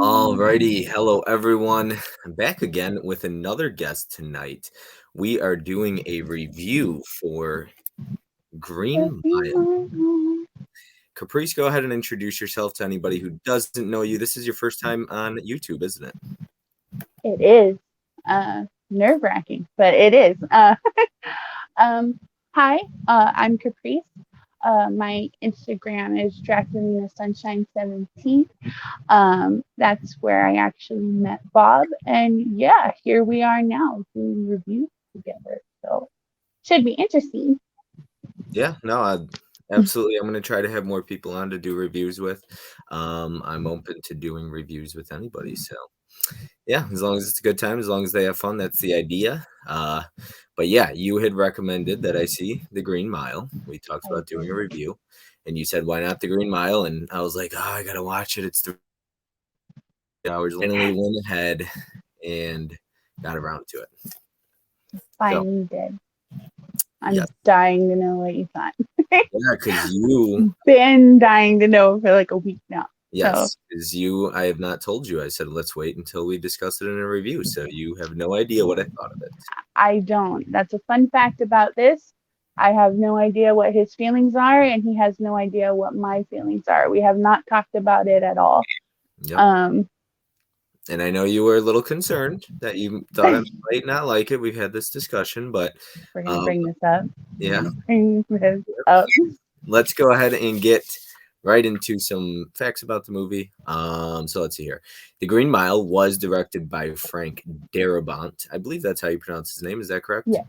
Alrighty, hello everyone. I'm back again with another guest tonight. We are doing a review for Green Mile. Caprice, go ahead and introduce yourself to anybody who doesn't know you. This is your first time on YouTube, isn't it? It is nerve-wracking, but it is. Hi, I'm Caprice. My Instagram is Draculina Sunshine 17. That's where I actually met Bob, and yeah, here we are now doing reviews together. So should be interesting. Yeah, no, absolutely. I'm going to try to have more people on to do reviews with. I'm open to doing reviews with anybody. So, yeah, as long as it's a good time, as long as they have fun, that's the idea. But yeah, you had recommended that I see The Green Mile. We talked about doing a review, and you said, why not The Green Mile? And I was like, oh, I got to watch it. It's 3 hours. Finally went ahead and got around to it. Finally did. I'm Yes. dying to know what you thought. Yeah, because you been dying to know for like a week now. Yes, because I have not told you. I said, let's wait until we discuss it in a review. So you have no idea what I thought of it. I don't. That's a fun fact about this. I have no idea what his feelings are, and he has no idea what my feelings are. We have not talked about it at all. Yep. And I know you were a little concerned that you thought I might not like it. We've had this discussion, but we're going to bring this up. Yeah. Bring this up. Let's go ahead and get right into some facts about the movie. So let's see here. The Green Mile was directed by Frank Darabont. I believe that's how you pronounce his name. Is that correct? Yeah.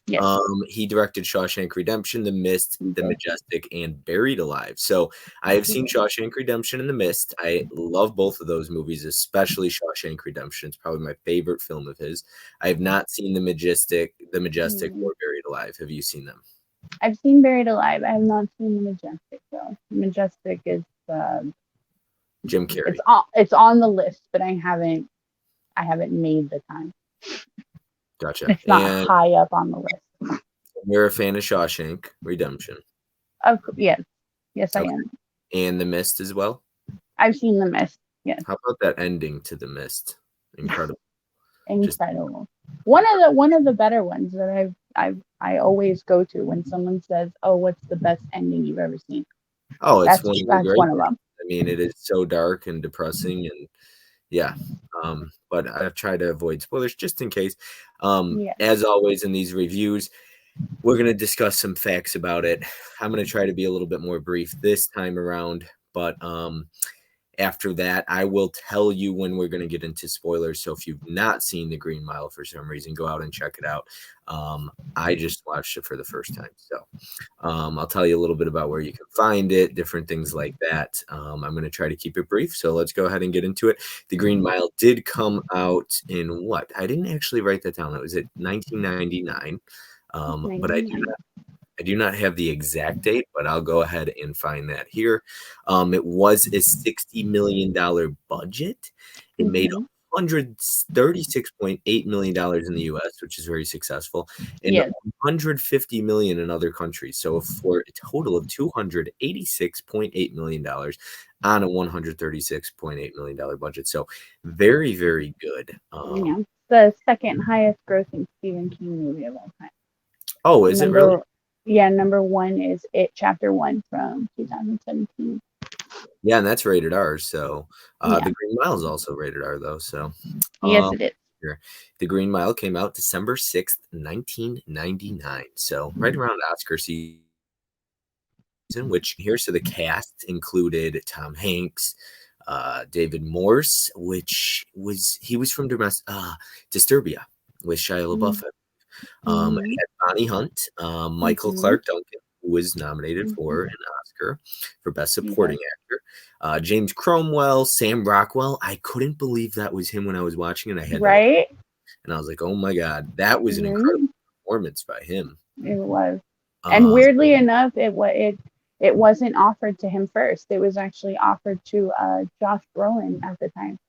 Yes. He directed Shawshank Redemption, The Mist, The Majestic, and Buried Alive. So I have seen Shawshank Redemption and The Mist. I love both of those movies, especially Shawshank Redemption. It's probably my favorite film of his. I have not seen The Majestic, or Buried Alive. Have you seen them? I've seen Buried Alive. I have not seen The Majestic, though. The Majestic is Jim Carrey. It's on the list, but I haven't made the time. Gotcha. It's not high up on the list. You're a fan of Shawshank Redemption? Yes, I am. And The Mist as well? I've seen The Mist. Yes. How about that ending to The Mist? Incredible. Incredible. One of the better ones that I always go to when someone says, "Oh, what's the best ending you've ever seen?" Oh, that's one of them. I mean, it is so dark and depressing, and yeah. But I've tried to avoid spoilers just in case. As always in these reviews, we're going to discuss some facts about it. I'm going to try to be a little bit more brief this time around, but after that, I will tell you when we're going to get into spoilers. So if you've not seen The Green Mile for some reason, go out and check it out. I just watched it for the first time. So I'll tell you a little bit about where you can find it, different things like that. I'm going to try to keep it brief. So let's go ahead and get into it. The Green Mile did come out in what? I didn't actually write that down. It was 1999. But I do not have the exact date, but I'll go ahead and find that here. It was a $60 million budget. It made $136.8 million in the U.S., which is very successful, and $150 million in other countries. So for a total of $286.8 million on a $136.8 million budget. So very, very good. The second highest grossing Stephen King movie of all time. Oh, is it really? Yeah, number one is It Chapter 1 from 2017. Yeah, and that's rated R. So The Green Mile is also rated R, though. So yes, it is. Here. The Green Mile came out December 6th, 1999. So right around Oscar season, which here, so the cast included Tom Hanks, David Morse, he was from Disturbia with Shia LaBeouf. It had Bonnie Hunt, Michael Clark Duncan, who was nominated for an Oscar for Best Supporting Actor, James Cromwell, Sam Rockwell. I couldn't believe that was him when I was watching it. I had and I was like, oh my God, that was an incredible performance by him. It was. And weirdly enough, it wasn't offered to him first. It was actually offered to Josh Brolin at the time.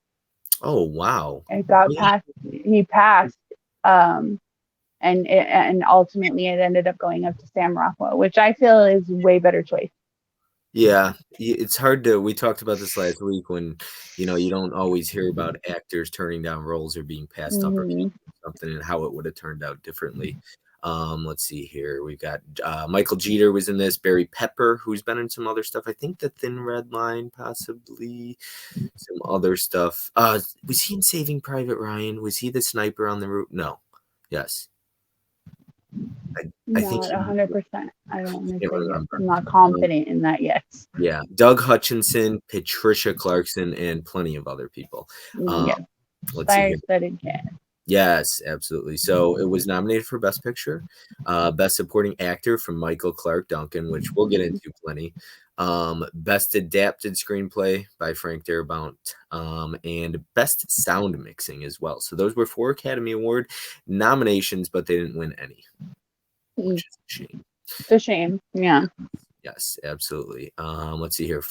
Oh, wow. It got passed. He passed. And ultimately it ended up going up to Sam Rockwell, which I feel is way better choice. Yeah, it's hard to. We talked about this last week when, you don't always hear about actors turning down roles or being passed up or Hmm. something, and how it would have turned out differently. Let's see here. We've got Michael Jeter was in this. Barry Pepper, who's been in some other stuff. I think The Thin Red Line, possibly some other stuff. Was he in Saving Private Ryan? Was he the sniper on the roof? No. Yes. I think Not he. 100%. I don't want to Can't say yes. remember. I'm not confident in that yet. Yeah, Doug Hutchinson, Patricia Clarkson, and plenty of other people. Um, Yes. let's see here. Fire-studded cast. Yes, absolutely. So it was nominated for Best Picture, Best Supporting Actor from Michael Clark Duncan, which we'll get into plenty. Best Adapted Screenplay by Frank Darabont, and Best Sound Mixing as well. So those were 4 Academy Award nominations, but they didn't win any, which is a shame. It's a shame. Yeah. Yes, absolutely. Let's see here.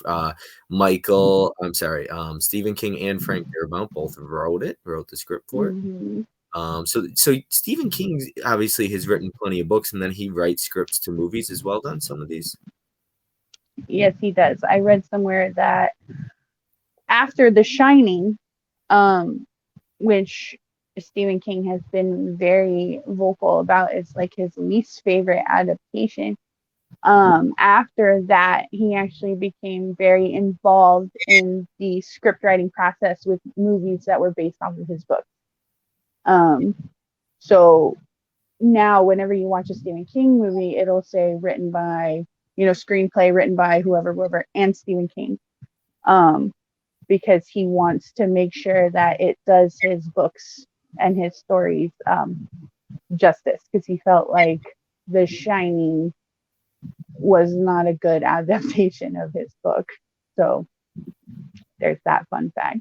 Michael, I'm sorry, Stephen King and Frank Darabont both wrote the script for it. Hmm. So Stephen King obviously has written plenty of books, and then he writes scripts to movies as well. Done some of these. Yes, he does. I read somewhere that after The Shining, which Stephen King has been very vocal about, is like his least favorite adaptation. After that, he actually became very involved in the script writing process with movies that were based off of his books. So now, whenever you watch a Stephen King movie, it'll say written by, screenplay written by whoever, and Stephen King. Because he wants to make sure that it does his books and his stories justice, because he felt like The Shining was not a good adaptation of his book. So there's that fun fact.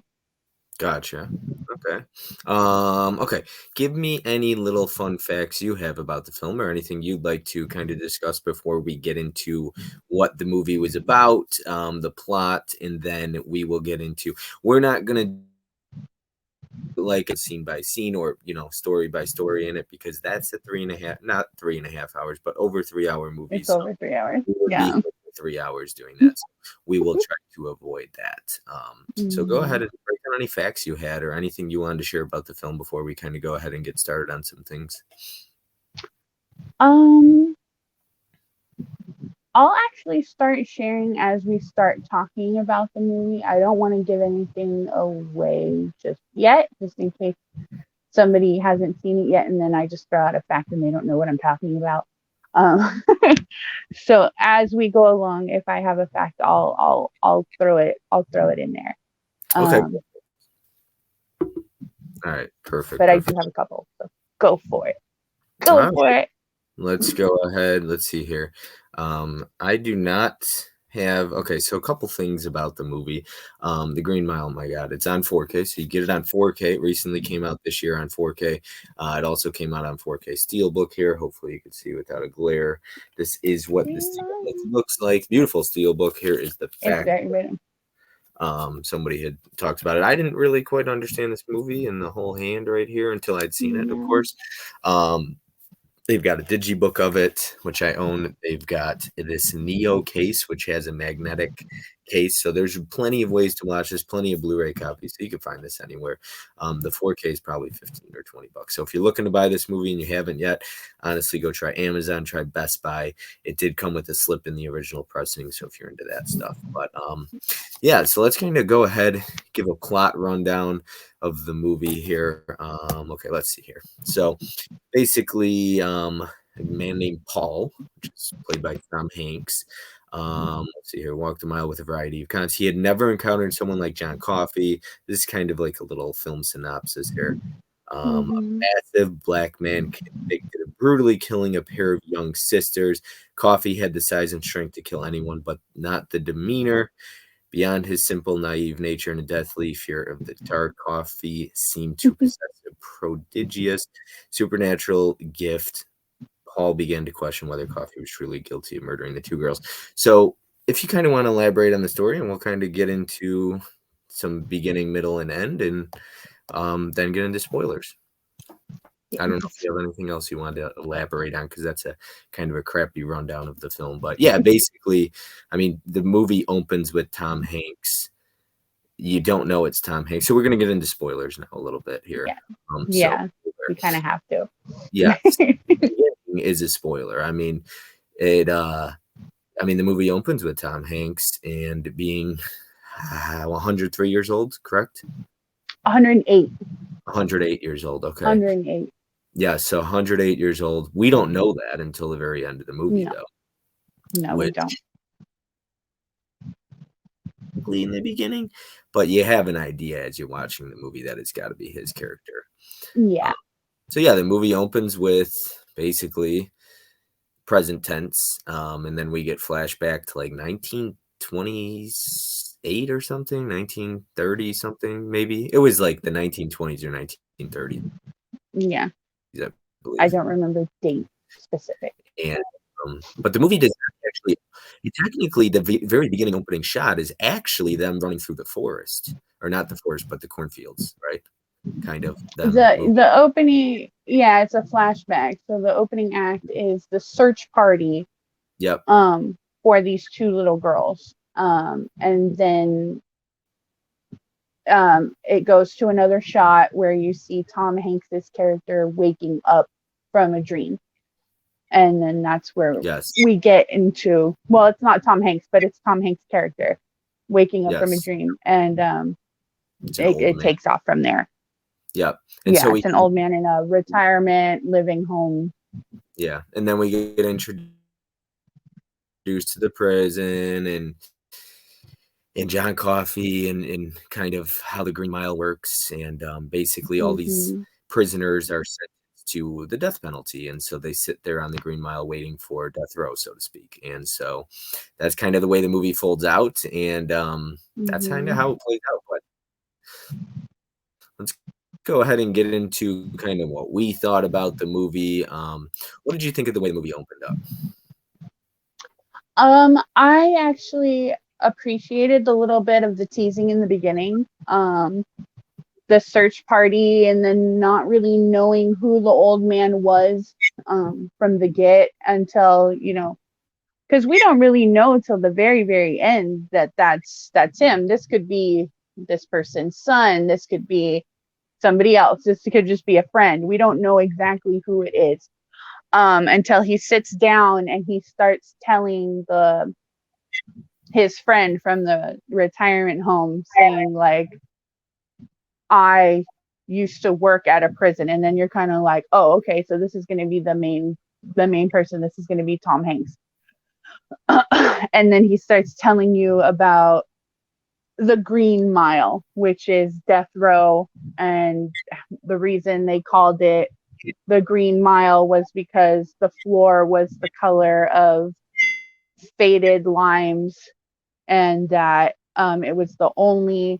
Gotcha. Okay. Okay. Give me any little fun facts you have about the film, or anything you'd like to kind of discuss before we get into what the movie was about, the plot, and then we will get into. We're not gonna like a scene by scene or story by story in it, because that's a 3.5, not 3.5 hours, but over 3 hour movie. It's over 3 hours. We would be Yeah. here for 3 hours doing that. So we will try to avoid that. So go ahead and break down any facts you had or anything you wanted to share about the film before we kind of go ahead and get started on some things. I'll actually start sharing as we start talking about the movie. I don't want to give anything away just yet, just in case somebody hasn't seen it yet, and then I just throw out a fact and they don't know what I'm talking about. So as we go along, if I have a fact, I'll throw it in there. Okay. All right. Perfect. But I do have a couple, so go for it. Let's go ahead. Let's see here. I do not have. Okay, so a couple things about the movie. The Green Mile, oh my God, it's on 4K, so you get it on 4K. It recently came out this year on 4K. It also came out on 4K Steelbook here. Hopefully you can see without a glare. This is what the Steelbook looks like. Beautiful Steelbook. Here is the fact. Somebody had talked about it. I didn't really quite understand this movie and the whole hand right here until I'd seen it, of course. They've got a digibook of it, which I own. They've got this Neo case, which has a magnetic case. So there's plenty of ways to watch. There's plenty of Blu-ray copies, so you can find this anywhere. The 4K is probably 15 or 20 bucks. So if you're looking to buy this movie and you haven't yet, honestly, go try Amazon, try Best Buy. It did come with a slip in the original pressing, so if you're into that stuff. But yeah, so let's kind of go ahead, give a plot rundown of the movie here. Okay, let's see here. So basically, a man named Paul, which is played by Tom Hanks. Let's see here. Walked a mile with a variety of kinds. He had never encountered someone like John Coffey. This is kind of like a little film synopsis here. A massive black man convicted of brutally killing a pair of young sisters. Coffey had the size and strength to kill anyone, but not the demeanor. Beyond his simple, naive nature and a deathly fear of the dark, Coffey seemed to possess a prodigious supernatural gift. Paul began to question whether Coffey was truly guilty of murdering the 2 girls. So if you kind of want to elaborate on the story, and we'll kind of get into some beginning, middle, and end, and then get into spoilers. I don't know if you have anything else you want to elaborate on, because that's a kind of a crappy rundown of the film. But yeah, basically, I mean, the movie opens with Tom Hanks. You don't know it's Tom Hanks. So we're going to get into spoilers now a little bit here. Yeah, you kind of have to. Yeah, is a spoiler. I mean, the movie opens with Tom Hanks and being 103 years old, correct? 108. 108 years old, okay. 108. Yeah, so 108 years old. We don't know that until the very end of the movie, though. No, we don't. In the beginning, but you have an idea as you're watching the movie that it's got to be his character. Yeah. So yeah, the movie opens with basically present tense, and then we get flashback to like 1928 or something, 1930 something, maybe. It was like the 1920s or 1930s. Yeah. I don't remember date specific. And but the movie does actually, technically the very beginning opening shot is actually them running through the forest, or not the forest, but the cornfields, right? Kind of the opening, yeah, it's a flashback. So the opening act is the search party. Yep. For these two little girls, and then it goes to another shot where you see Tom Hanks's character waking up from a dream. And then that's where we get into, well, it's not Tom Hanks, but it's Tom Hanks' character waking up from a dream. And it takes off from there. Yep. And so it's an old man in a retirement living home. Yeah. And then we get introduced to the prison and John Coffey and kind of how the Green Mile works. And basically all these prisoners are sentenced to the death penalty, and so they sit there on the Green Mile waiting for death row, so to speak. And so that's kind of the way the movie folds out, and that's kind of how it plays out. But let's go ahead and get into kind of what we thought about the movie. What did you think of the way the movie opened up? I actually appreciated the little bit of the teasing in the beginning. The search party, and then not really knowing who the old man was from the get until, because we don't really know till the very, very end that's him. This could be this person's son. This could be somebody else. This could just be a friend. We don't know exactly who it is until he sits down and he starts telling his friend from the retirement home, saying like, I used to work at a prison. And then you're kind of like, oh, okay, so this is going to be the main person. This is going to be Tom Hanks. And then he starts telling you about the Green Mile, which is death row. And the reason they called it the Green Mile was because the floor was the color of faded limes, and that it was the only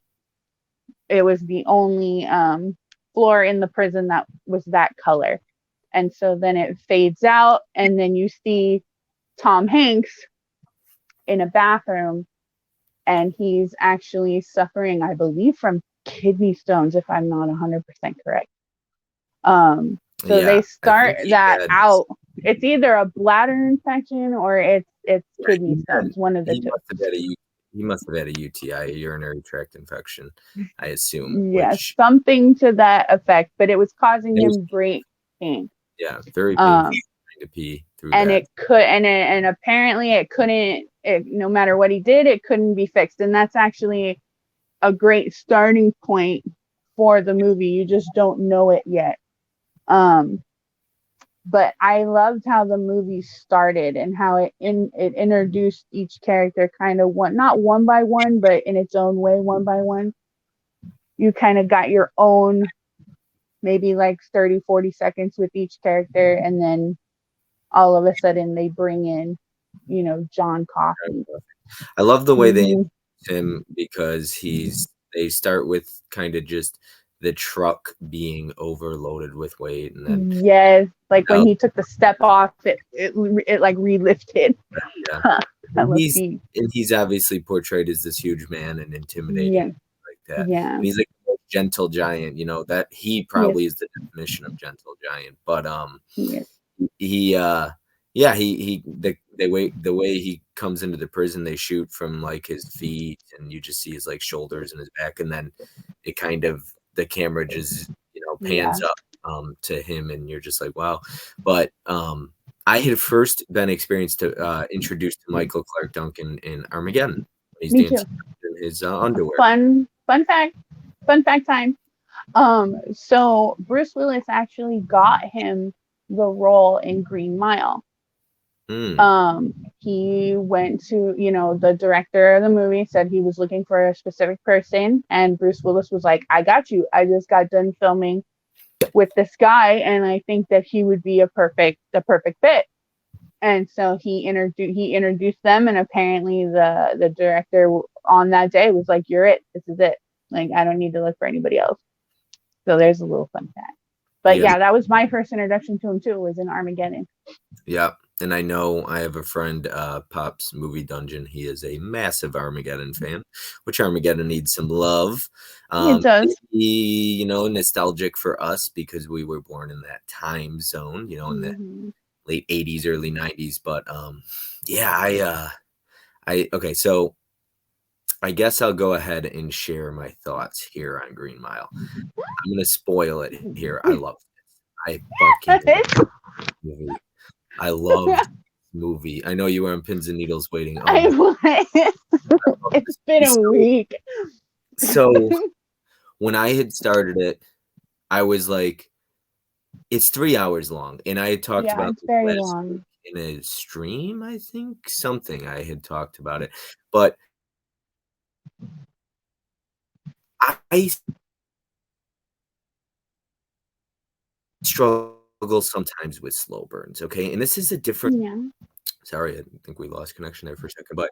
floor in the prison that was that color. And so then it fades out, and then you see Tom Hanks in a bathroom, and he's actually suffering, I believe, from kidney stones, if I'm not 100% correct. They start that out. It's either a bladder infection or it's kidney stones, one of the two. He must have had a UTI, a urinary tract infection, I assume. Yeah, something to that effect, but it was causing him great pain. Yeah, very painful trying to pee through and that. And apparently it couldn't, no matter what he did, it couldn't be fixed. And that's actually a great starting point for the movie. You just don't know it yet. But I loved how the movie started and how it introduced each character kind of not one by one, but in its own way, one by one. You kind of got your own, maybe like 30, 40 seconds with each character. And then all of a sudden they bring in, John Coffey. I love the way they introduce him, because they start with kind of just the truck being overloaded with weight, and then like when he took the step off, it like relifted. Yeah. He's obviously portrayed as this huge man and intimidating, like that. Yeah. And he's like the most gentle giant, that he Yes. probably is the definition of gentle giant. But Yes. he yeah, the way he comes into the prison, they shoot from like his feet, and you just see his like shoulders and his back, and then it kind of the camera just pans Yeah. up to him, and you're just like, wow. But I had first been introduced to Michael Clark Duncan in Armageddon. He's Me too. dancing in his underwear. Fun fact time. So Bruce Willis actually got him the role in Green Mile. He went to, the director of the movie said he was looking for a specific person, and Bruce Willis was like, I got you. I just got done filming with this guy, and I think that he would be a perfect fit. And so he introduced them, and apparently the director on that day was like, you're it. This is it. Like, I don't need to look for anybody else. So there's a little fun fact. But yeah, that was my first introduction to him too, was in Armageddon. Yeah. And I know I have a friend, Pop's Movie Dungeon. He is a massive Armageddon fan, which Armageddon needs some love. It does. Nostalgic for us because we were born in that time zone, in the late 80s, early 90s. But okay, so I guess I'll go ahead and share my thoughts here on Green Mile. I'm going to spoil it here. I love this. I fucking love this movie. I love this movie. I know you were on pins and needles waiting. I was. It's been a week. So when I had started it, I was like, it's 3 hours long. And I had talked about it's very long. In a stream, I think. Something I had talked about it. But I struggle sometimes with slow burns, okay? And this is a different Sorry, I think we lost connection there for a second. But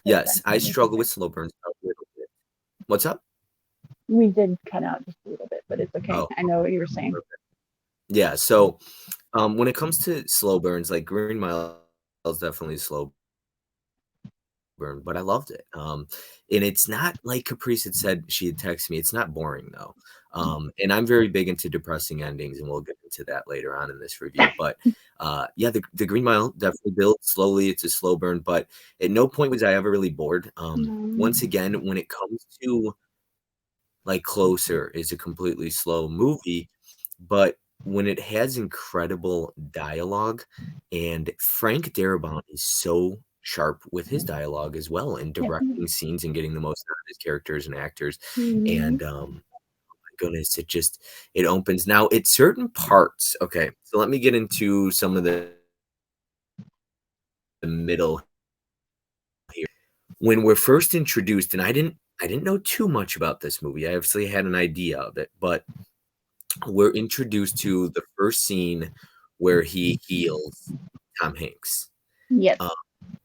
yes, I struggle with slow burns a little bit. What's up? We did cut out just a little bit, but it's okay. Oh, I know what you were saying. Perfect. Yeah, so when it comes to slow burns, like Green Mile is definitely a slow burn, but I loved it. And it's not like Caprice had said, she had texted me, it's not boring though. And I'm very big into depressing endings, and we'll get into that later on in this review. But the Green Mile definitely builds slowly. It's a slow burn, but at no point was I ever really bored. Once again, when it comes to like Closer is a completely slow movie, but when it has incredible dialogue, and Frank Darabont is so sharp with his dialogue as well, and directing scenes and getting the most out of his characters and actors. And oh my goodness, it opens now at certain parts. Okay, so let me get into some of the middle here. When we're first introduced, and I didn't know too much about this movie. I obviously had an idea of it, but we're introduced to the first scene where he heals Tom Hanks. Yes.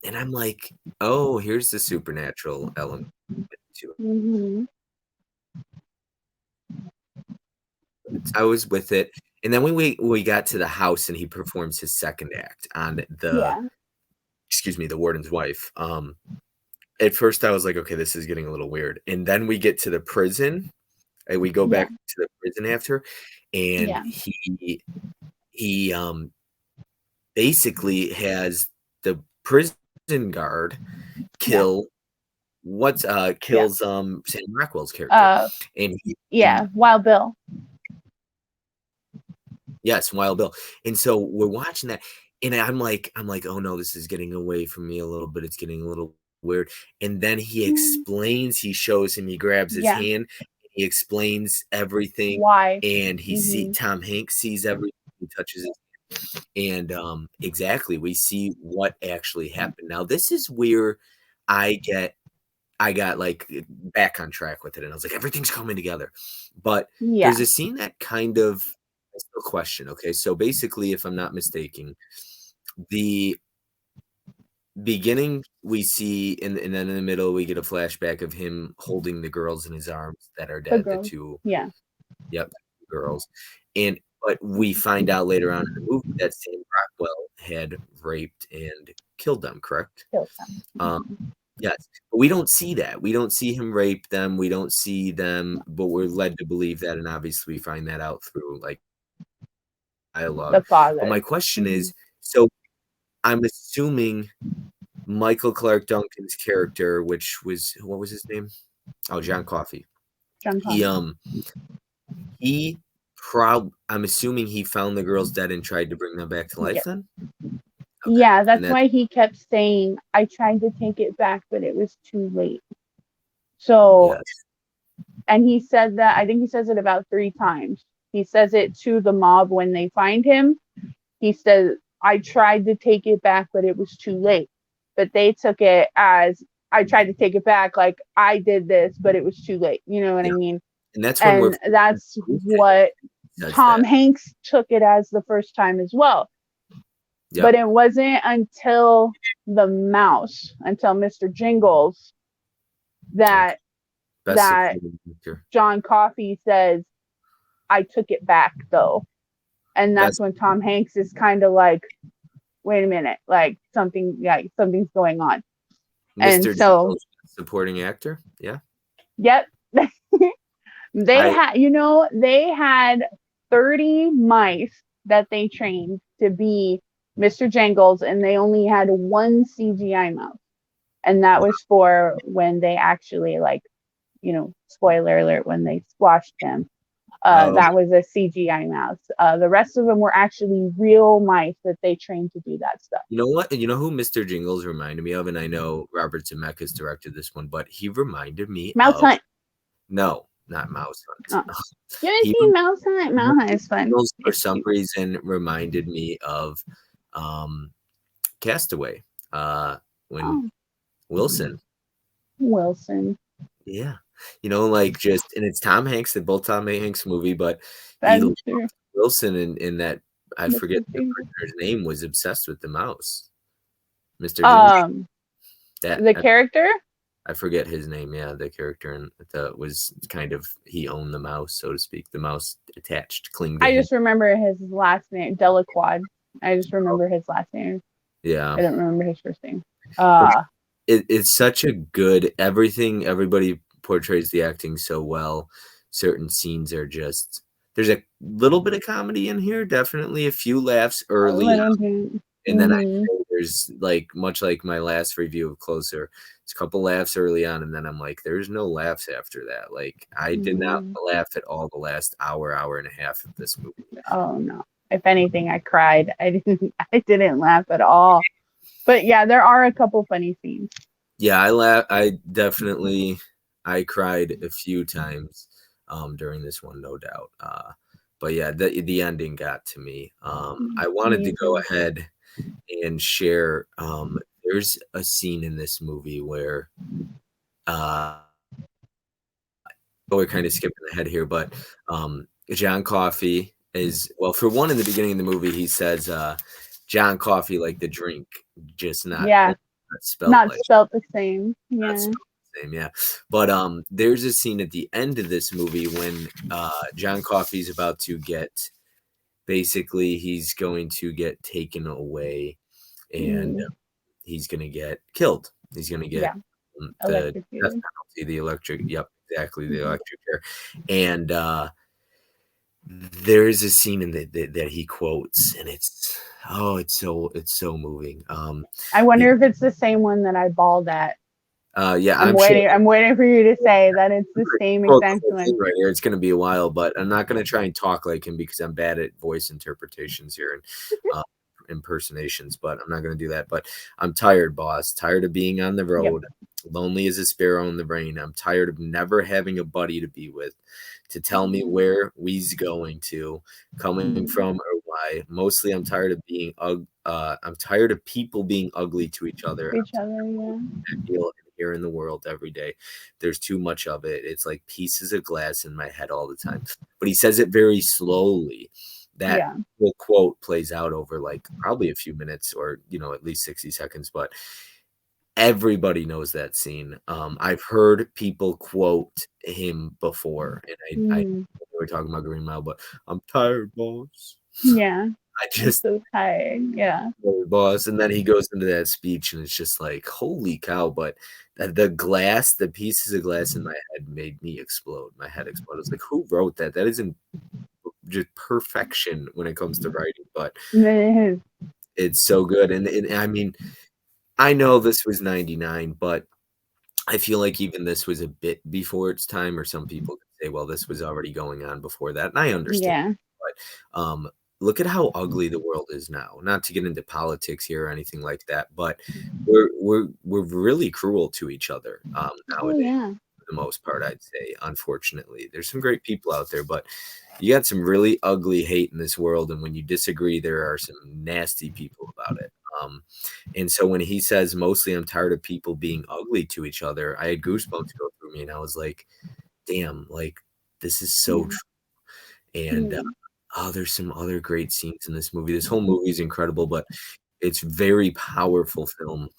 And I'm like, oh, here's the supernatural element to it. I was with it. And then when we got to the house and he performs his second act on the warden's wife, at first I was like, okay, this is getting a little weird. And then we get to the prison, and we go back to the prison after, and he basically has the prison guard kill Sam Rockwell's character. And Wild Bill. Yes, Wild Bill. And so we're watching that, and I'm like, oh no, this is getting away from me a little bit. It's getting a little weird. And then he explains, he shows him, he grabs his hand, he explains everything. Why? And Tom Hanks sees everything, he touches it. And exactly, we see what actually happened. Now, this is where I got like back on track with it, and I was like, everything's coming together. But there's a scene that kind of is a question. Okay, so basically, if I'm not mistaken, the beginning we see, and then in the middle we get a flashback of him holding the girls in his arms that are dead. The two, girls, but we find out later on in the movie that Sam Rockwell had raped and killed them. Correct? Killed them. Yes, but we don't see that. We don't see him rape them. We don't see them, but we're led to believe that, and obviously we find that out through like dialogue. The But my father. question Mm-hmm. is, so I'm assuming Michael Clark Duncan's character, which was what was his name? Oh, John Coffey. John He Connor. he I'm assuming he found the girls dead and tried to bring them back to life Yeah. then? Okay. Yeah, And that's that's why he kept saying, I tried to take it back, but it was too late. So, yes. and he said that, I think he says it about 3 times. He says it to the mob when they find him. He says, I tried to take it back, but it was too late. But they took it as, I tried to take it back, like I did this, but it was too late. You know what I Yeah. mean? And that's when And that's what says Tom that. Hanks took it as the first time as well. Yep. But it wasn't until until Mr. Jingles, that that John Coffey says, I took it back though. And that's when Tom Hanks is kind of like, wait a minute, like something's going on. Mr. And so Jingles, supporting actor. Yeah. Yep. They had 30 mice that they trained to be Mr. Jingles, and they only had one CGI mouse. And that was for when they actually, like, spoiler alert, when they squashed him. That was a CGI mouse. The rest of them were actually real mice that they trained to do that stuff. You know what? You know who Mr. Jingles reminded me of? And I know Robert Zemeckis directed this one, but he reminded me Mouse of... Hunt. No, not Mouse Hunt. Oh. You haven't seen Mouse Hunt? Mouse Hunt is fun. For some reason, reminded me of Castaway. When Wilson. Yeah. Like just, and it's Tom Hanks, they're both Tom Hanks movie, but Wilson in that, I forget the person's name, was obsessed with the mouse. Mr. Jingles. The character? I forget his name. Yeah, the character, and was kind of, he owned the mouse, so to speak. The mouse attached, clinged to him. I just remember his last name, Delaquad. I just remember his last name. Yeah. I don't remember his first name. It's such a good, everybody portrays the acting so well. Certain scenes are just, there's a little bit of comedy in here, definitely a few laughs early on. And then I know there's, like, much like my last review of Closer, it's a couple laughs early on, and then I'm like, there's no laughs after that. Like, I did not laugh at all the last hour and a half of this movie. Oh no! If anything, I cried. I didn't laugh at all. But yeah, there are a couple funny scenes. Yeah, I laugh. I cried a few times during this one, no doubt. But yeah, the ending got to me. I wanted to go ahead and share. There's a scene in this movie where we're kind of skipping ahead here, but John Coffey is, well, for one, in the beginning of the movie, he says John Coffey, like the drink, just not spelled the same. Yeah. But there's a scene at the end of this movie when John Coffey's about to get, basically, he's going to get taken away, and he's going to get killed. He's going to get the death penalty, the electric. Yep, exactly, the electric chair. And there is a scene in that he quotes, and it's so moving. I wonder if it's the same one that I bawled at. Yeah, I'm waiting. Sure. I'm waiting for you to say that it's the same exact one. Right here, it's going to be a while, but I'm not going to try and talk like him because I'm bad at voice interpretations here and impersonations. But I'm not going to do that. But I'm tired, boss. Tired of being on the road, lonely as a sparrow in the rain. I'm tired of never having a buddy to be with, to tell me where we's going to, coming from, or why. Mostly, I'm tired of being I'm tired of people being ugly to each other. Here in the world every day. There's too much of it. It's like pieces of glass in my head all the time. But he says it very slowly. That whole quote plays out over like probably a few minutes, or at least 60 seconds. But everybody knows that scene. I've heard people quote him before, and I we're talking about Green Mile, but I'm tired, boss. Yeah. I just so tired. Yeah. boss. And then he goes into that speech, and it's just like, holy cow! But the pieces of glass in my head made me explode. My head exploded. I was like, who wrote that? That isn't just perfection when it comes to writing, but it's so good. And I mean, I know this was 99, but I feel like even this was a bit before its time, or some people could say, well, this was already going on before that. And I understand. Yeah. But look at how ugly the world is now. Not to get into politics here or anything like that, but we're really cruel to each other nowadays. Yeah. For the most part, I'd say. Unfortunately, there's some great people out there, but you got some really ugly hate in this world, and when you disagree, there are some nasty people about it. And so when he says, mostly I'm tired of people being ugly to each other, I had goosebumps go through me, and I was like, damn, like, this is so true. And there's some other great scenes in this movie. This whole movie is incredible, but it's very powerful film.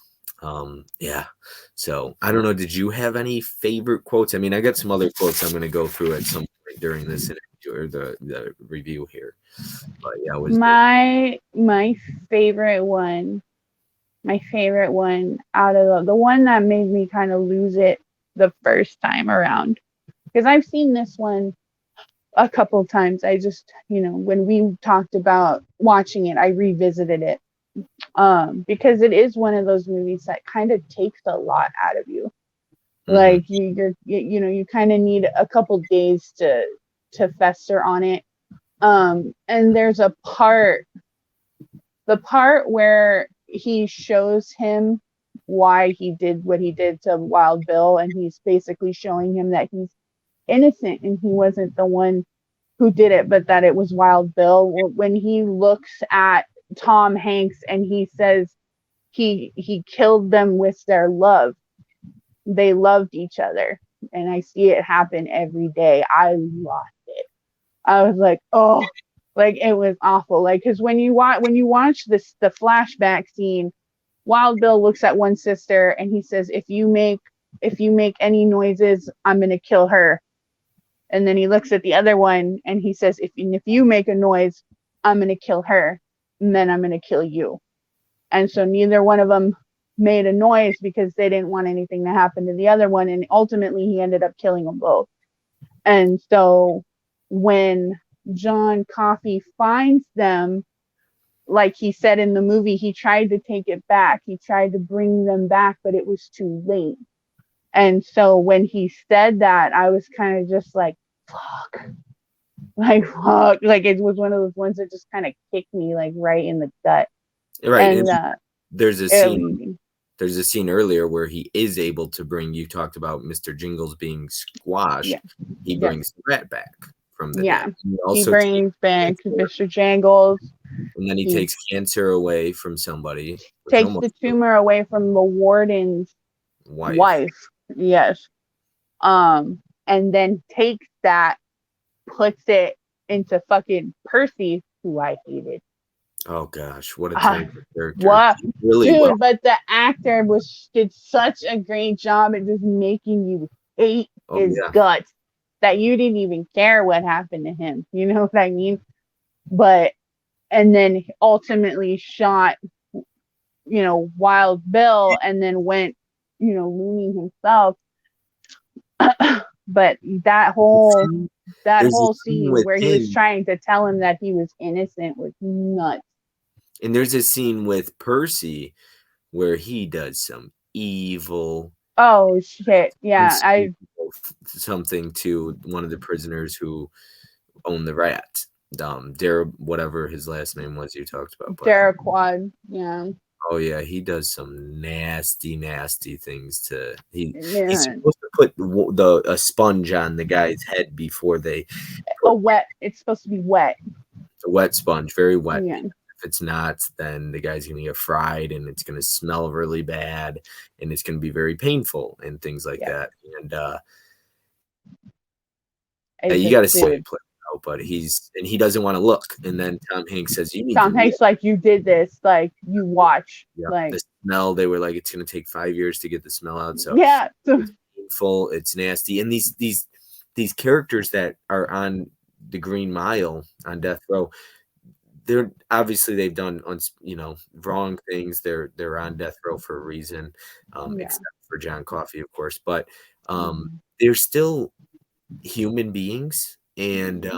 Yeah. So I don't know. Did you have any favorite quotes? I mean, I got some other quotes I'm going to go through at some point during this interview or the review here. But yeah, my favorite one out of the one that made me kind of lose it the first time around, because I've seen this one a couple times. I just, when we talked about watching it, I revisited it because it is one of those movies that kind of takes a lot out of you. Like you kind of need a couple days to fester on it. And there's the part where he shows him why he did what he did to Wild Bill, and he's basically showing him that he's innocent and he wasn't the one who did it, but that it was Wild Bill. When he looks at Tom Hanks and he says he killed them with their love. They loved each other, and I see it happen every day. I lost it. I was like, oh, like it was awful. Like, because when you watch the flashback scene, Wild Bill looks at one sister and he says, if you make any noises, I'm gonna kill her. And then he looks at the other one and he says, if you make a noise, I'm gonna kill her, and then I'm gonna kill you. And so neither one of them made a noise because they didn't want anything to happen to the other one, and ultimately he ended up killing them both. And so when John Coffey finds them, like he said in the movie, he tried to take it back. He tried to bring them back, but it was too late. And so when he said that, I was kind of just like, fuck. Like, fuck. Like, it was one of those ones that just kind of kicked me, like, right in the gut. Right. And there's a scene. There's a scene earlier where he is able to bring. You talked about Mr. Jingles being squashed. Yeah. He brings the rat back from the dead. He brings back Mr. Jingles. And then he takes cancer away from somebody. Takes the tumor away from the warden's wife. Yes. And then takes that, puts it into fucking Percy, who I hated. Oh gosh, what a terrible character! What, really, dude? But the actor did such a great job at just making you hate his guts that you didn't even care what happened to him. You know what I mean? But and then ultimately shot, Wild Bill, and then went, loony himself. But that whole scene where he was trying to tell him that he was innocent was nuts. And there's a scene with Percy where he does some evil. Oh shit! Yeah, something to one of the prisoners who owned the rat. Whatever his last name was, you talked about. Darquad. Yeah. Oh yeah, he does some nasty things to. He's supposed to put a sponge on the guy's head before they. It's supposed to be wet. It's a wet sponge, very wet. Yeah. If it's not, then the guy's gonna get fried, and it's gonna smell really bad, and it's gonna be very painful and things like that. And you got to see it play out, but he doesn't want to look. And then Tom Hanks says, "You need." Tom Hanks like, you did this, like you watch. Yeah, like the smell. They were like, it's gonna take 5 years to get the smell out. So yeah, it's painful. It's nasty, and these characters that are on the Green Mile on death row. they're obviously they've done wrong things. They're on death row for a reason, except for John Coffey, of course. But they're still human beings, and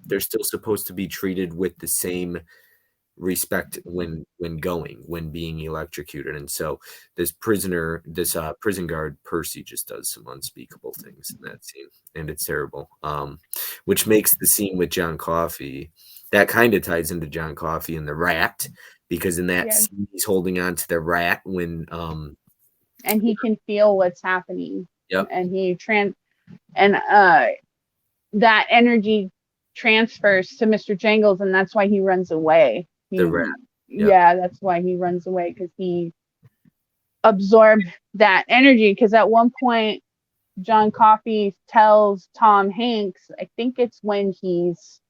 they're still supposed to be treated with the same respect when being electrocuted. And so this prison guard Percy just does some unspeakable things in that scene, and it's terrible, which makes the scene with John Coffey, that kind of ties into John Coffey and the rat, because in that scene he's holding on to the rat when and he can feel what's happening. Yep. And that energy transfers to Mr. Jingles, and that's why he runs away. The rat. Yeah, that's why he runs away, because he absorbed that energy. Because at one point, John Coffey tells Tom Hanks, I think it's when he's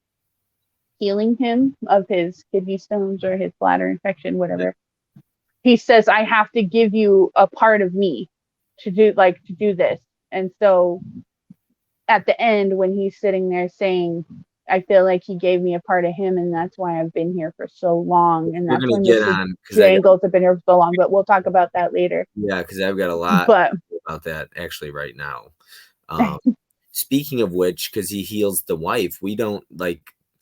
healing him of his kidney stones or his bladder infection, whatever. He says, I have to give you a part of me to do this. And so at the end, when he's sitting there saying, I feel like he gave me a part of him, and that's why I've been here for so long. And that's when Mr. Jingles have been here for so long, but we'll talk about that later. Yeah, because I've got a lot about that actually right now. Speaking of which, because he heals the wife, we don't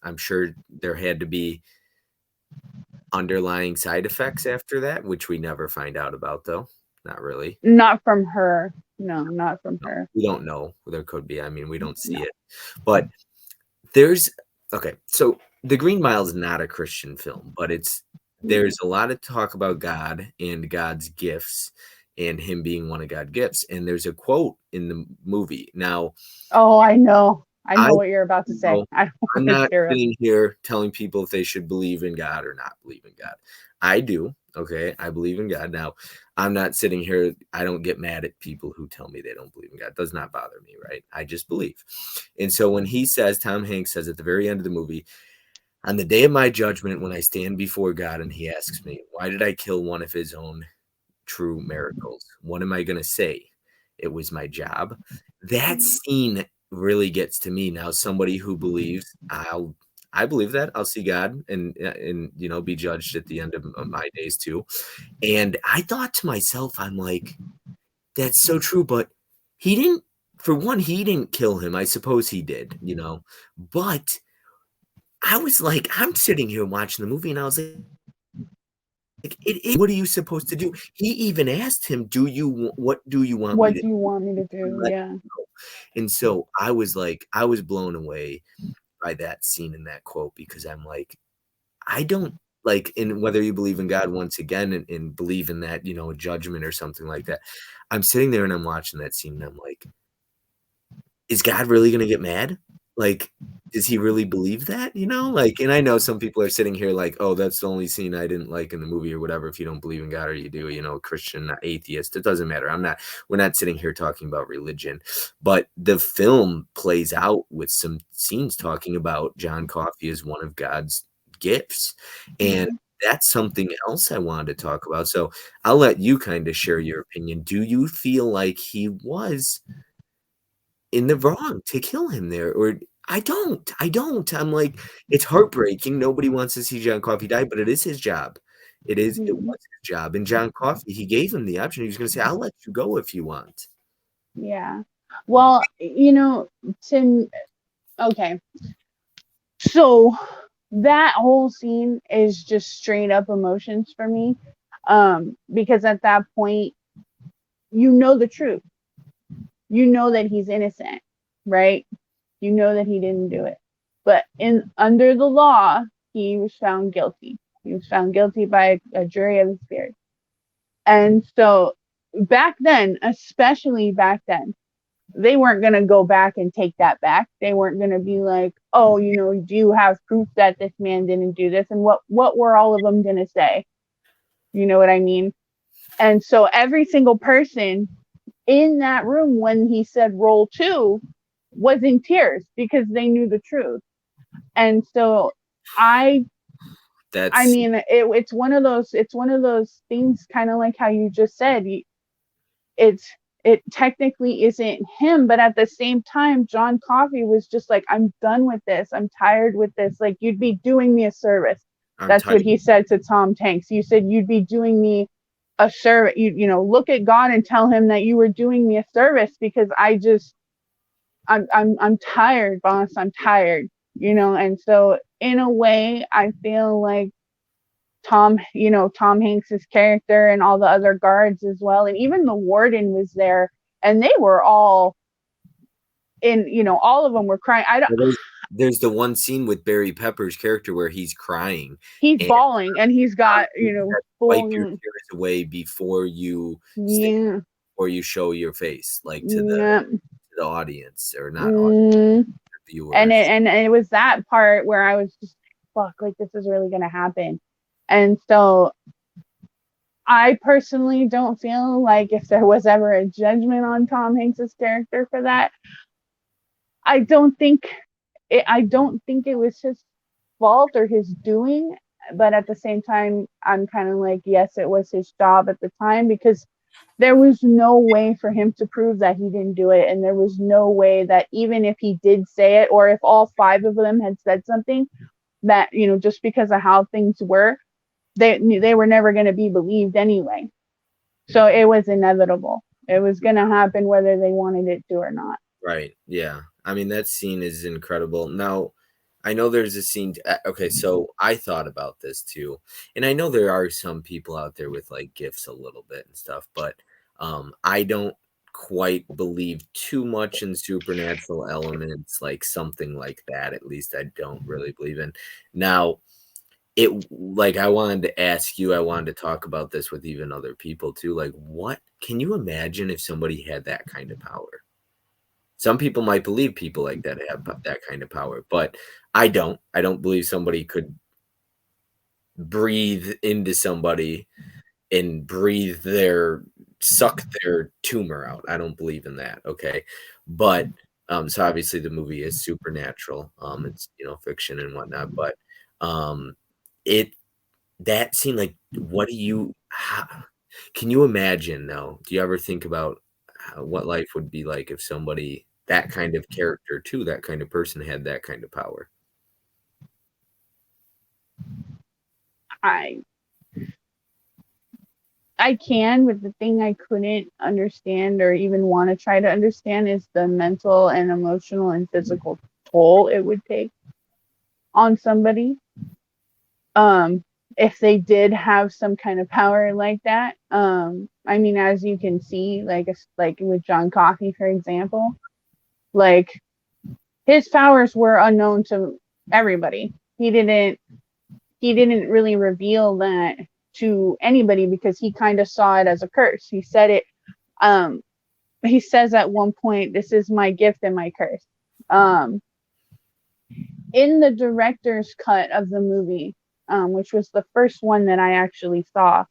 I'm sure there had to be underlying side effects after that, which we never find out about, though. Not really. Not from her. No, not from her. We don't know. There could be. I mean, we don't see it. But so The Green Mile is not a Christian film, but there's a lot of talk about God and God's gifts and him being one of God's gifts. And there's a quote in the movie. Now, I know what you're about to say. I'm not sitting here telling people if they should believe in God or not believe in God. I do. Okay. I believe in God. Now, I'm not sitting here. I don't get mad at people who tell me they don't believe in God. It does not bother me, right? I just believe. And so when Tom Hanks says at the very end of the movie, on the day of my judgment, when I stand before God and he asks me, why did I kill one of his own true miracles? What am I going to say? It was my job. That scene really gets to me. Now, somebody who believes, I believe that I'll see God and be judged at the end of my days too. And I thought to myself, I'm like, that's so true. But he didn't kill him. I suppose he did, but I was like, I'm sitting here watching the movie and I was like, what are you supposed to do? He even asked him, what do you want me to do? Yeah. And so I was blown away by that scene in that quote, because I'm like, I don't and whether you believe in God once again and believe in that, a judgment or something like that. I'm sitting there and I'm watching that scene and I'm like, is God really going to get mad? Does he really believe that? And I know some people are sitting here like, oh, that's the only scene I didn't like in the movie or whatever. If you don't believe in God or you do, Christian, not atheist, it doesn't matter. We're not sitting here talking about religion, but the film plays out with some scenes talking about John Coffey as one of God's gifts. And that's something else I wanted to talk about. So I'll let you kind of share your opinion. Do you feel like he was in the wrong to kill him there? Or I don't. I'm like, it's heartbreaking. Nobody wants to see John Coffey die, but it is his job. It was his job. And John Coffey, he gave him the option. He was going to say, I'll let you go if you want. Yeah. Well, okay. So that whole scene is just straight up emotions for me. Because at that point, the truth. You know that he's innocent, right? You know that he didn't do it. But under the law, he was found guilty. He was found guilty by a jury of his peers. And so back then, especially back then, they weren't going to go back and take that back. They weren't going to be like, oh, do you have proof that this man didn't do this? And what were all of them going to say? You know what I mean? And so every single person in that room when he said roll 2 was in tears because they knew the truth. And so it's one of those things, kind of like how you just said, it technically isn't him, but at the same time, John Coffey was just like, I'm done with this. I'm tired with this. Like, you'd be doing me a service. That's what he said to Tom Hanks. You said you'd be doing me a service. Look at God and tell him that you were doing me a service, because I'm tired, boss. I'm tired. And so in a way, I feel like Tom Hanks's character and all the other guards as well, and even the warden was there, and they were all all of them were crying. There's the one scene with Barry Pepper's character where he's crying. He's bawling, and he's got, wipe your tears away before you show your face, like to the audience, or not audience, viewers. And it was that part where I was just fuck, like, this is really gonna happen. And so I personally don't feel like if there was ever a judgment on Tom Hanks's character for that, I don't think it was his fault or his doing. But at the same time, I'm kind of like, yes, it was his job at the time, because there was no way for him to prove that he didn't do it. And there was no way that even if he did say it, or if all 5 of them had said something, that, just because of how things were, they were never going to be believed anyway. So it was inevitable. It was going to happen whether they wanted it to or not. Right. Yeah. I mean, that scene is incredible. Now, I know there's a scene. Okay, so I thought about this too. And I know there are some people out there with like gifts a little bit and stuff, but I don't quite believe too much in supernatural elements, like something like that. At least I don't really believe in. Now, I wanted to ask you, I wanted to talk about this with even other people too. Like, what can you imagine if somebody had that kind of power? Some people might believe people like that have that kind of power, but I don't. I don't believe somebody could breathe into somebody and suck their tumor out. I don't believe in that. Okay. But so obviously the movie is supernatural. It's, fiction and whatnot, but that seemed like, can you imagine though? Do you ever think about what life would be like if somebody, that kind of character too, that kind of person, had that kind of power? I can, but the thing I couldn't understand or even want to try to understand is the mental and emotional and physical toll it would take on somebody. If they did have some kind of power like that. I mean, as you can see, like with John Coffey, for example, like his powers were unknown to everybody. He didn't really reveal that to anybody because he kind of saw it as a curse. He said it. He says at one point, "This is my gift and my curse." In the director's cut of the movie, which was the first one that I actually saw,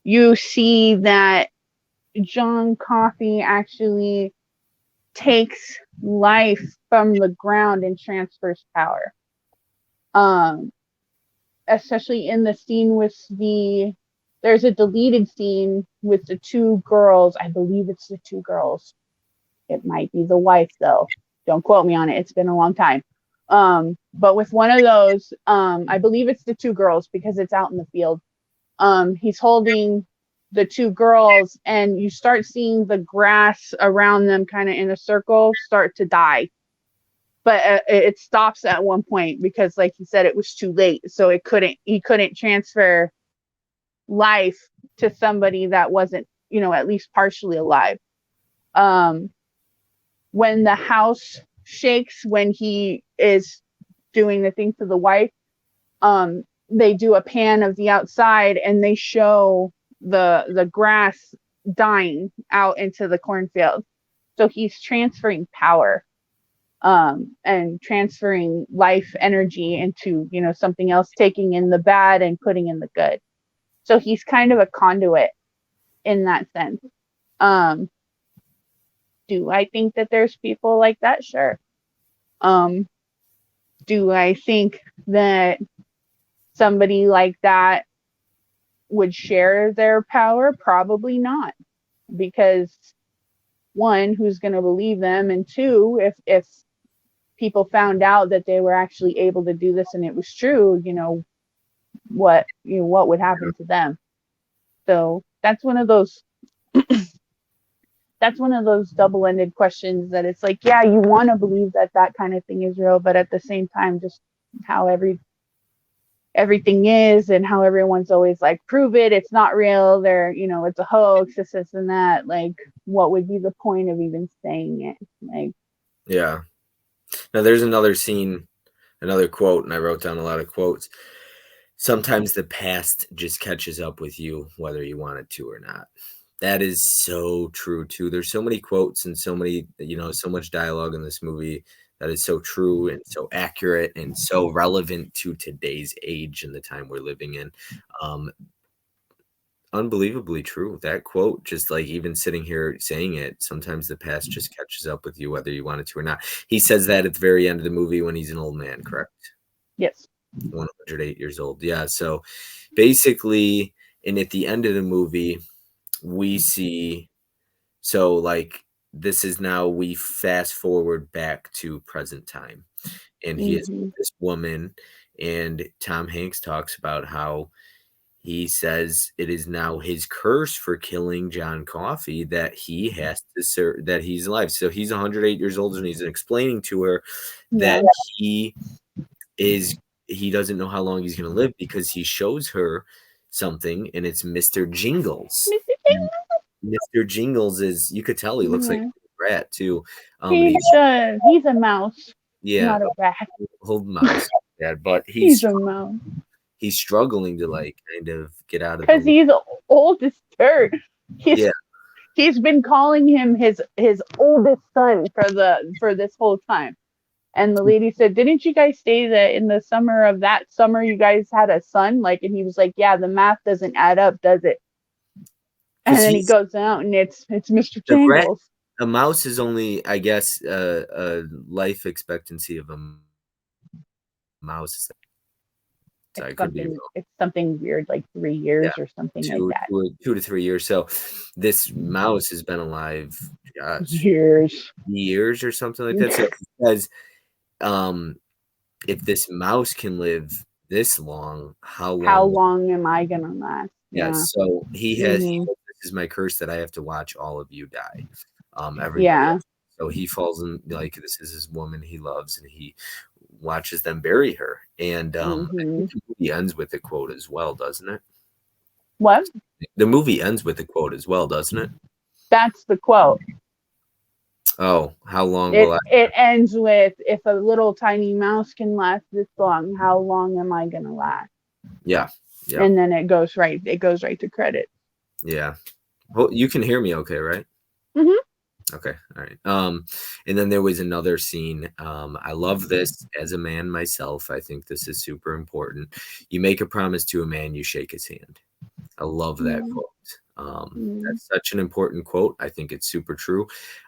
you see that John Coffey actually takes life from the ground and transfers power. Especially in the scene with there's a deleted scene with the 2 girls. I believe it's the 2 girls. It might be the wife though. Don't quote me on it. It's been a long time. But with one of those, I believe it's the 2 girls because it's out in the field. He's holding the 2 girls, and you start seeing the grass around them kind of in a circle start to die. But it stops at one point because, like he said, it was too late. So he couldn't transfer life to somebody that wasn't, at least partially alive. When the house shakes, when he is doing the thing to the wife, they do a pan of the outside and they show the grass dying out into the cornfield. So he's transferring power, and transferring life energy into, something else, taking in the bad and putting in the good. So he's kind of a conduit in that sense. Do I think that there's people like that? Sure. Do I think that somebody like that would share their power? Probably not, because 1, who's going to believe them, and 2, if people found out that they were actually able to do this and it was true, what would happen to them. So that's one of those double-ended questions that it's like, yeah, you want to believe that kind of thing is real, but at the same time, just how everything is and how everyone's always like, prove it, it's not real, it's a hoax, this and that. Like, what would be the point of even saying it? Like, yeah. Now there's another scene, another quote, and I wrote down a lot of quotes. Sometimes the past just catches up with you, whether you want it to or not. That is so true too. There's so many quotes and so many, so much dialogue in this movie that is so true and so accurate and so relevant to today's age and the time we're living in. Unbelievably true. That quote, just like even sitting here saying it, sometimes the past just catches up with you, whether you want it to or not. He says that at the very end of the movie when he's an old man, correct? Yes. 108 years old. Yeah. So basically, and at the end of the movie, we see, so like this is now, we fast forward back to present time, and he is with this woman, and Tom Hanks talks about how he says it is now his curse for killing John Coffey that he has to serve, that he's alive. So he's 108 years old, and he's explaining to her that he doesn't know how long he's going to live, because he shows her something, and it's Mr. Jingles. Mr. Jingles is, you could tell he looks like a rat too. He's a mouse. Yeah, not a rat. Old mouse. Yeah, but he's a mouse. He's struggling to like kind of get out of, because he's old as dirt. He's been calling him his oldest son for this whole time. And the lady said, "Didn't you guys say that in the summer of that summer you guys had a son?" Like, and he was like, "Yeah, the math doesn't add up, does it?" And then he goes out, and it's Mr. Jingles. A mouse is only, I guess, a life expectancy of a mouse. Sorry, it's something weird, like 3 years or something like that. 2 to 3 years. So this mouse has been alive, years or something like that. So it says, if this mouse can live this long, how long am I gonna last? Yeah. So he has. This is my curse that I have to watch all of you die. Every day. So he falls in, like, this is his woman he loves, and he watches them bury her. And I think the movie ends with a quote as well, doesn't it? What? The movie ends with a quote as well, doesn't it? That's the quote. Oh, how long will it ends with, if a little tiny mouse can last this long, how long am I gonna last? Yeah. And then it goes right to credit. Yeah. Well, you can hear me okay, right? Okay. All right. And then there was another scene. I love this as a man myself. I think this is super important. You make a promise to a man, you shake his hand. I love that quote. That's such an important quote. I think it's super true.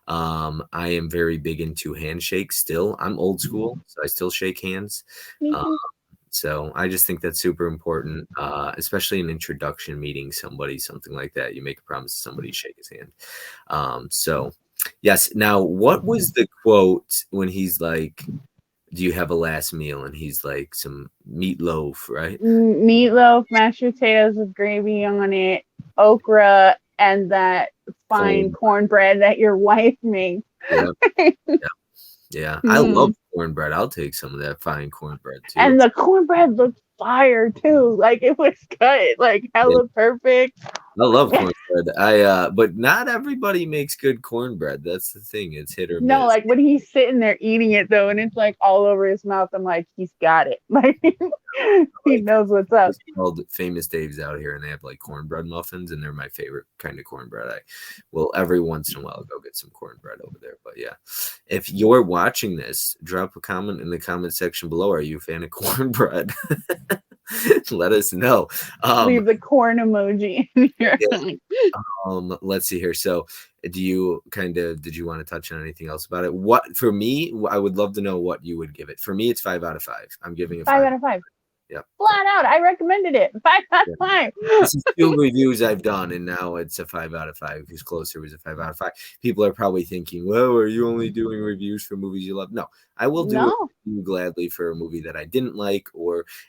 I am very big into handshakes still. I'm old school, so I still shake hands. So I just think that's super important, especially an introduction meeting somebody, something like that. You make a promise to somebody, shake his hand. So yes. Now, what was the quote when he's like, "Do you have a last meal?" And he's like, "Some meatloaf," right? Meatloaf, mashed potatoes with gravy on it, okra, and that fine cornbread that your wife makes. Yeah. I love cornbread. I'll take some of that fine cornbread too. And the cornbread looked fire too. Like, it was cut like hella perfect. I love cornbread. But not everybody makes good cornbread. That's the thing. It's hit or miss. No, like when he's sitting there eating it though, and it's like all over his mouth, I'm like, he's got it. Like, he knows what's up. It's called Famous Dave's out here, and they have like cornbread muffins, and they're my favorite kind of cornbread. I will every once in a while go get some cornbread over there. But yeah, if you're watching this, drop a comment in the comment section below. Are you a fan of cornbread? Let us know. Leave the corn emoji. Let's see here. So did you want to touch on anything else about it? What, for me, I would love to know what you would give it. For me, it's 5 out of 5. I'm giving it 5 out of 5. Yep. Flat out, I recommended it 5 out of 5. This is 2 reviews I've done, and now it's a 5 out of 5 because Closer was a 5 out of 5. People are probably thinking, well, are you only doing reviews for movies you love? No, I will do a review gladly for a movie that I didn't like,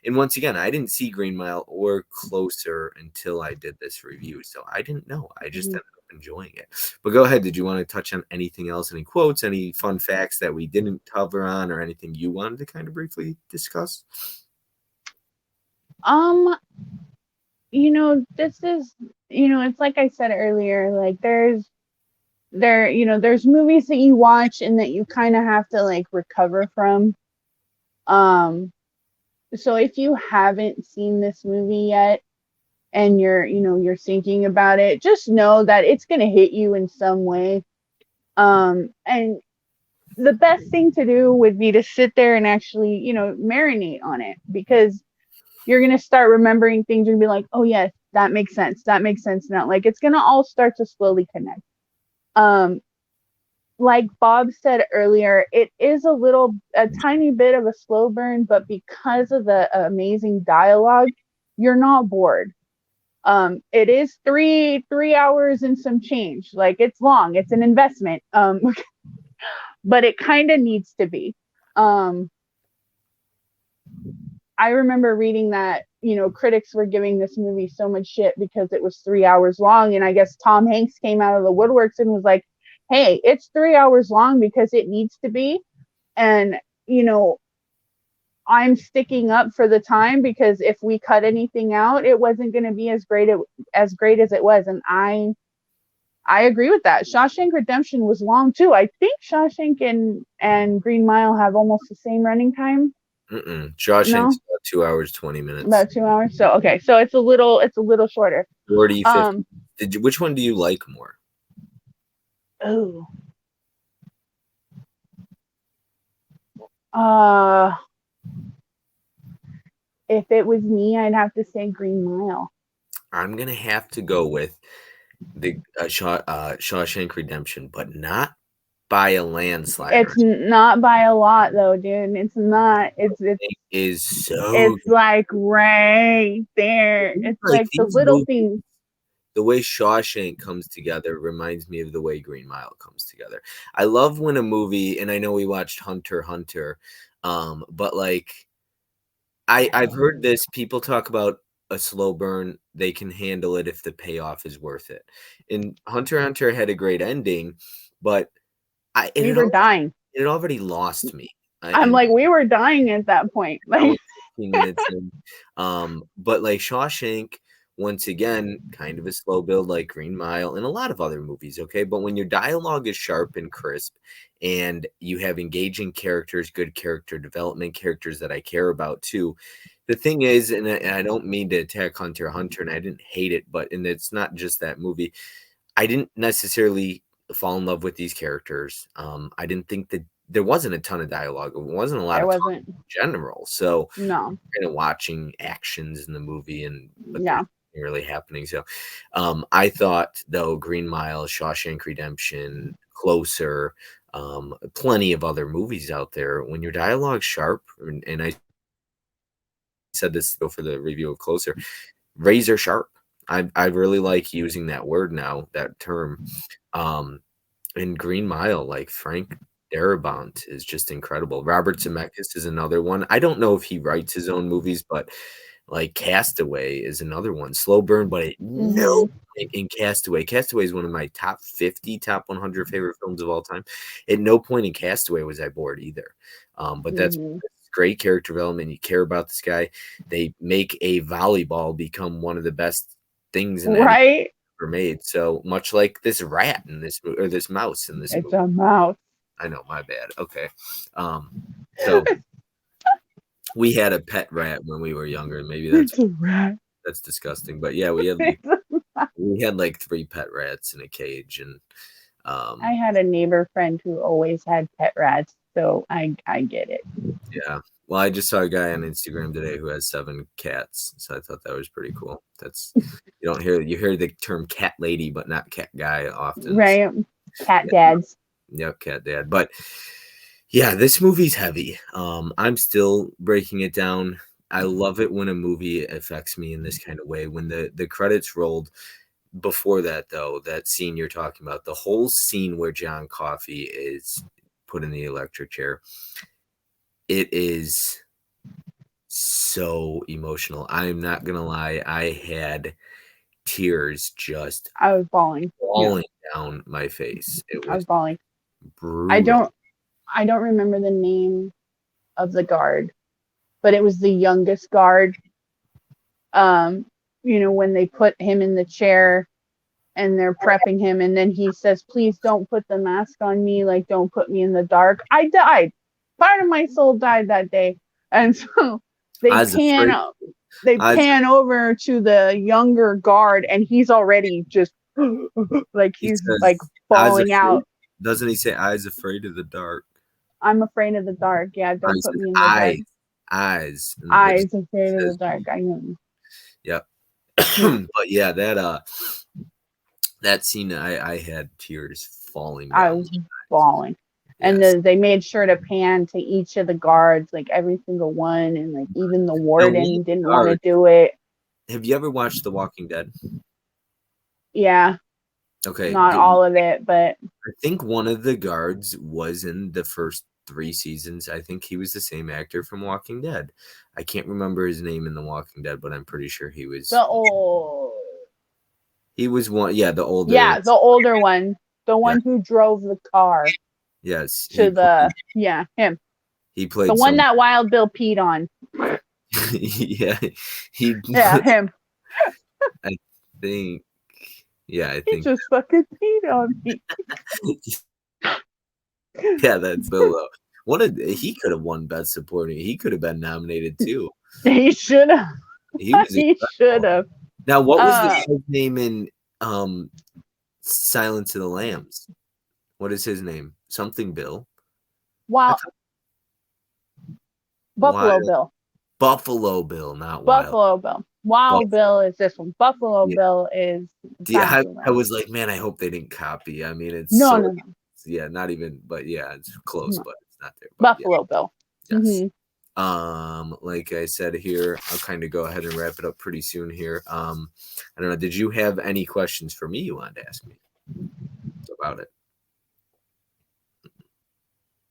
and once again, I didn't see Green Mile or Closer until I did this review, so I didn't know. I just ended up enjoying it. But go ahead. Did you want to touch on anything else? Any quotes, any fun facts that we didn't cover on, or anything you wanted to kind of briefly discuss? This is, it's like I said earlier, like there's movies that you watch and that you kind of have to like recover from. So if you haven't seen this movie yet and you're thinking about it, just know that it's going to hit you in some way. And the best thing to do would be to sit there and actually, marinate on it, because you're going to start remembering things and be like, oh yes, that makes sense. That makes sense now. Like it's going to all start to slowly connect. Like Bob said earlier, it is a tiny bit of a slow burn, but because of the amazing dialogue, you're not bored. It is three hours and some change. Like it's long, it's an investment. But it kind of needs to be. I remember reading that, critics were giving this movie so much shit because it was 3 hours long. And I guess Tom Hanks came out of the woodworks and was like, hey, it's 3 hours long because it needs to be. And, I'm sticking up for the time, because if we cut anything out, it wasn't going to be as great as it was. And I agree with that. Shawshank Redemption was long too. I think Shawshank and Green Mile have almost the same running time. Shawshank's about 2 hours 20 minutes. About 2 hours. So okay, so it's a little shorter. 40, 50. Which one do you like more? Oh. If it was me, I'd have to say Green Mile. I'm gonna have to go with the Shawshank Redemption, but not by a landslide. It's not by a lot, though, dude. It's not. It's so. It's like right there. It's like the little things. The way Shawshank comes together reminds me of the way Green Mile comes together. I love when a movie, and I know we watched Hunter x Hunter, but like I've heard this. People talk about a slow burn. They can handle it if the payoff is worth it. And Hunter x Hunter had a great ending, but we were dying. It already lost me. I'm like, we were dying at that point. Like 15 minutes in. But like Shawshank, once again, kind of a slow build like Green Mile and a lot of other movies, okay? But when your dialogue is sharp and crisp and you have engaging characters, good character development, characters that I care about too. The thing is, and I don't mean to attack Hunter x Hunter, and I didn't hate it, and it's not just that movie. I didn't necessarily fall in love with these characters. I didn't think that there wasn't a ton of dialogue. It wasn't a lot of talk in general. So no, kind of watching actions in the movie and really happening. So I thought though Green Mile, Shawshank Redemption, Closer, plenty of other movies out there. When your dialogue's sharp, and I said this for the review of Closer, razor sharp. I really like using that word now, that term. In Green Mile, like Frank Darabont is just incredible. Robert Zemeckis is another one. I don't know if he writes his own movies, but like Castaway is another one. Slow burn, but in Castaway. Castaway is one of my top 50, top 100 favorite films of all time. At no point in Castaway was I bored either. But that's great character development. You care about this guy. They make a volleyball become one of the best things in ever made. So much like this rat in this, or this mouse in this movie. It's a mouse. I know, my bad. Okay. So we had a pet rat when we were younger. Maybe that's a rat. That's disgusting. But yeah, we had like 3 pet rats in a cage, and I had a neighbor friend who always had pet rats, so I get it. Yeah. Well, I just saw a guy on Instagram today who has 7 cats, so I thought that was pretty cool. That's you hear the term cat lady, but not cat guy often. Right. Cat dads. Yep, cat dad. But yeah, this movie's heavy. I'm still breaking it down. I love it when a movie affects me in this kind of way. When the credits rolled, before that, though, that scene you're talking about, the whole scene where John Coffey is put in the electric chair, it is so emotional. I'm not gonna lie, I had tears just I was bawling. falling down my face. It I was was bawling. brutal. I don't remember the name of the guard, but it was the youngest guard. When they put him in the chair and they're prepping him, and then he says, "Please don't put the mask on me. Like, don't put me in the dark." I died. Part of my soul died that day, and so they pan over to the younger guard, and he's already just like he's like falling out. Doesn't he say, "Eyes afraid of the dark"? I'm afraid of the dark. Yeah, don't put me in the dark. Eyes afraid of the dark. I know. Yep. But yeah, that scene, I had tears falling down. I was bawling. Yes. And they made sure to pan to each of the guards, like every single one, and like even the warden didn't want to do it. Have you ever watched The Walking Dead? Yeah. Okay. Not all of it, but I think one of the guards was in the first 3 seasons. I think he was the same actor from Walking Dead. I can't remember his name in The Walking Dead, but I'm pretty sure he was He was one, yeah, the older. Yeah, the older one, the one who drove the car. Yes, him. He played the one that Wild Bill peed on. Yeah, him. I think. Yeah, I think he just fucking peed on me. Yeah, that's Bill. He could have won Best Supporting. He could have been nominated too. He should have. He should have. Now, what was his name in Silence of the Lambs? What is his name? Something Bill. Buffalo Bill. Buffalo Bill, not Buffalo Bill. Wild Bill is this one. Buffalo Bill is. Yeah, I was like, man, I hope they didn't copy. I mean, it's no. Yeah, not even, but yeah, it's close, but it's not there. Buffalo Bill. Yes. Mm-hmm. Like I said here, I'll kind of go ahead and wrap it up pretty soon here. I don't know. Did you have any questions for me you wanted to ask me about it?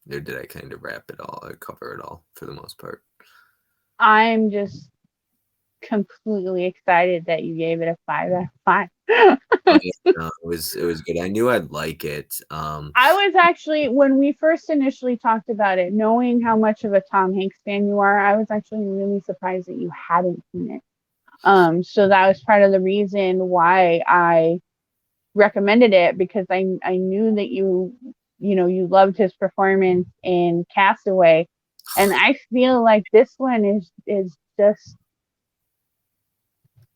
Or did I kind of wrap it all or cover it all for the most part? I'm just completely excited that you gave it a 5 out of 5. It was good. I knew I'd like it. I was actually, when we first initially talked about it, knowing how much of a Tom Hanks fan you are, I was actually really surprised that you hadn't seen it. So that was part of the reason why I recommended it, because I knew that you loved his performance in Castaway, and I feel like this one is just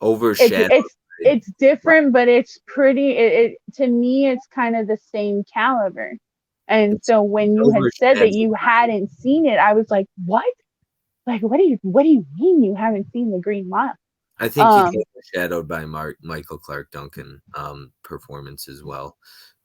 overshadowed. It's different, but it's pretty. It to me, it's kind of the same caliber. And so when you had said that you hadn't seen it, I was like, "What? Like, what do you mean you haven't seen The Green Mile?" I think he was overshadowed by Michael Clark Duncan performance as well.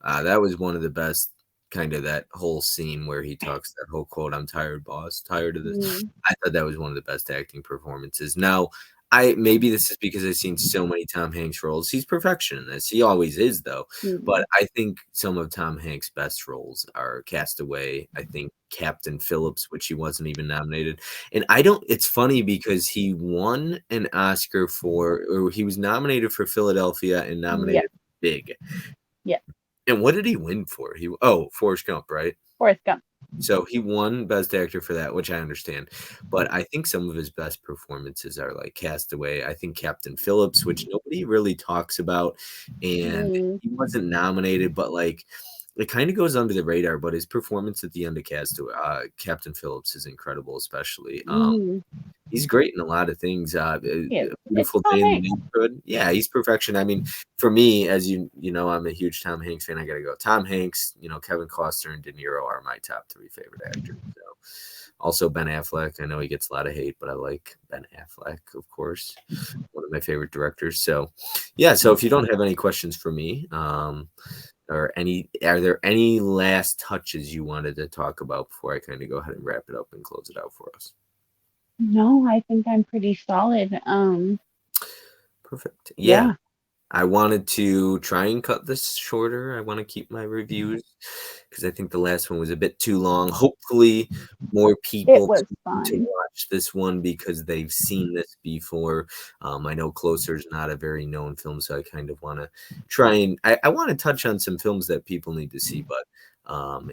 That was one of the best. Kind of that whole scene where he talks that whole quote, "I'm tired, boss, tired of this." I thought that was one of the best acting performances. Now, maybe this is because I've seen so many Tom Hanks roles. He's perfection in this. He always is, though. But I think some of Tom Hanks' best roles are Castaway. I think Captain Phillips, which he wasn't even nominated. And it's funny because he won an Oscar or he was nominated for Philadelphia and nominated for Big. Yeah. And what did he win for? Forrest Gump, right? Forrest Gump. So he won Best Actor for that, which I understand. But I think some of his best performances are like Castaway. I think Captain Phillips, which nobody really talks about, and he wasn't nominated, but like it kind of goes under the radar. But his performance at the end of Castaway, Captain Phillips, is incredible, especially. He's great in a lot of things. Beautiful Day in the Neighborhood. Yeah, he's perfection. I mean, for me, as you know, I'm a huge Tom Hanks fan. I got to go. Tom Hanks, Kevin Costner and De Niro are my top 3 favorite actors. So, also Ben Affleck. I know he gets a lot of hate, but I like Ben Affleck, of course. One of my favorite directors. So, yeah. So if you don't have any questions for me, are there any last touches you wanted to talk about before I kind of go ahead and wrap it up and close it out for us? No, I think I'm pretty solid. Perfect. Yeah. Yeah, I wanted to try and cut this shorter. I want to keep my reviews because I think the last one was a bit too long. Hopefully, more it people was tune to fun. watch this one because they've seen this before. I know Closer is not a very known film, so I kind of want to try and I want to touch on some films that people need to see, but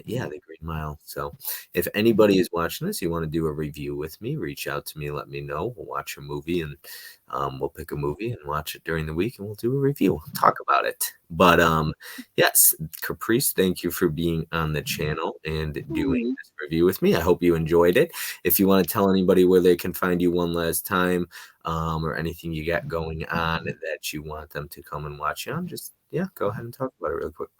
yeah, The Green Mile. So if anybody is watching this, you want to do a review with me, reach out to me, let me know. We'll watch a movie and we'll pick a movie and watch it during the week and we'll do a review, talk about it. But yes, Caprice, thank you for being on the channel and doing Hmm. this review with me. I hope you enjoyed it. If you want to tell anybody where they can find you one last time, or anything you got going on that you want them to come and watch you on, just go ahead and talk about it real quick.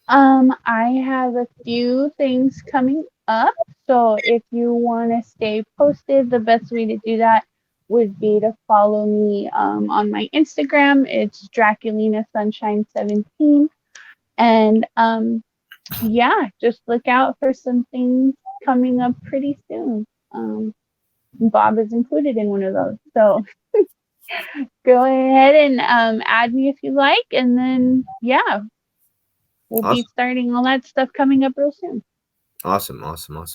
I have a few things coming up. So if you want to stay posted, the best way to do that would be to follow me on my Instagram. It's Draculina Sunshine 17. And yeah, just look out for some things coming up pretty soon. Bob is included in one of those. So go ahead and add me if you like. And then, yeah, we'll be Awesome. starting all that stuff coming up real soon. Awesome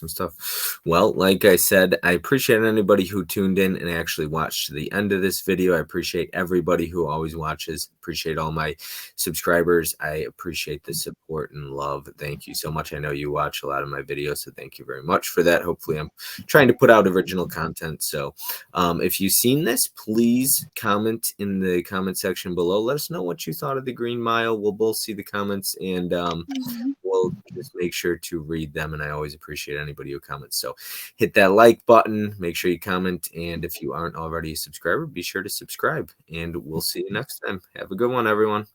stuff. Well, like I said, I appreciate anybody who tuned in and actually watched to the end of this video. I appreciate everybody who always watches. Appreciate all my subscribers. I appreciate the support and love. Thank you so much. I know you watch a lot of my videos, so thank you very much for that. Hopefully, I'm trying to put out original content. So if you've seen this, please comment in the comment section below. Let us know what you thought of The Green Mile. We'll both see the comments and we'll just make sure to read them. And I always appreciate anybody who comments. So hit that like button, make sure you comment. And if you aren't already a subscriber, be sure to subscribe. And we'll see you next time. Have a good one, everyone.